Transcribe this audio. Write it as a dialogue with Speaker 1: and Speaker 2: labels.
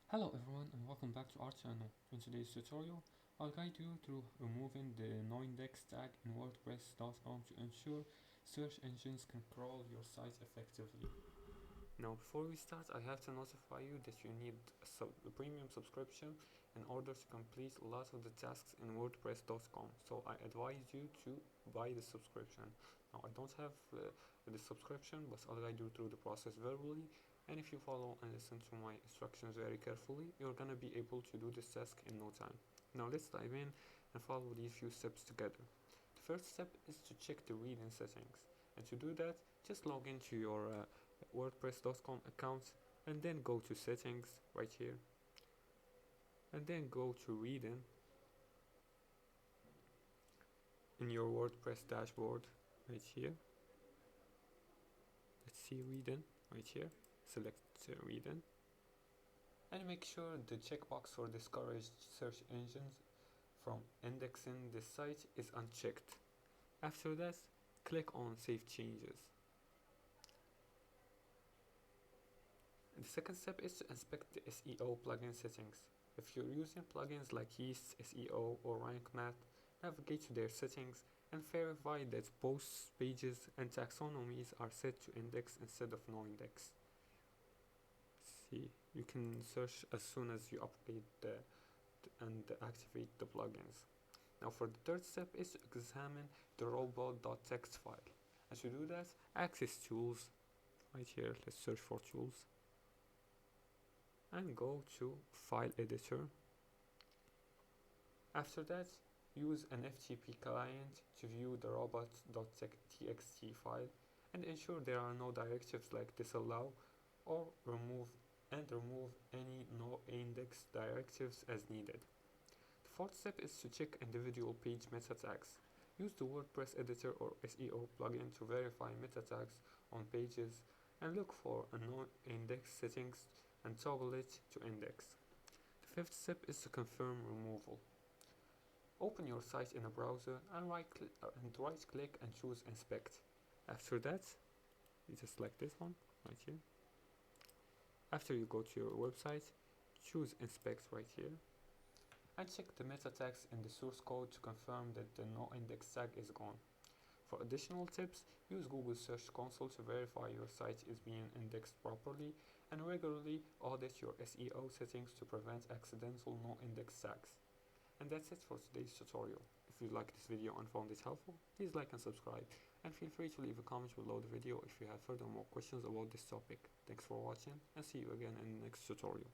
Speaker 1: Hello everyone and welcome back to our channel. In today's tutorial, I'll guide you through removing the Noindex tag in WordPress.com to ensure search engines can crawl your site effectively. Now before we start, I have to notify you that you need a premium subscription in order to complete a lot of the tasks in WordPress.com. So I advise you to buy the subscription. Now I don't have the subscription, but I'll guide you through the process verbally. And if you follow and listen to my instructions very carefully, you're gonna be able to do this task in no time. Now let's dive in and follow these few steps together. The first step is to check the read-in settings. And to do that, just log into your WordPress.com account and then go to settings right here. And then go to read-in in your WordPress dashboard right here. Let's see read-in right here. Select read-in and make sure the checkbox for discourage search engines from indexing this site is unchecked. After that, click on Save Changes. And the second step is to inspect the SEO plugin settings. If you're using plugins like Yeast SEO or Rank Math, navigate to their settings and verify that posts, pages, and taxonomies are set to index instead of Noindex. See, you can search as soon as you update and activate the plugins. Now for the third step is to examine the robot.txt file. And to do that, access tools right here. Let's search for tools and go to file editor. After that, use an FTP client to view the robot.txt file and ensure there are no directives like disallow or remove any Noindex directives as needed. The fourth step is to check individual page meta tags. Use the WordPress editor or SEO plugin to verify meta tags on pages and look for a Noindex settings and toggle it to index. The fifth step is to confirm removal. Open your site in a browser and right click and choose inspect. After that, you just select this one right here. After you go to your website, choose inspect right here and check the meta tags in the source code to confirm that the Noindex tag is gone. For additional tips, use Google Search Console to verify your site is being indexed properly and regularly audit your SEO settings to prevent accidental Noindex tags. And that's it for today's tutorial. If you liked this video and found it helpful, please like and subscribe, and feel free to leave a comment below the video if you have further more questions about this topic. Thanks for watching and see you again in the next tutorial.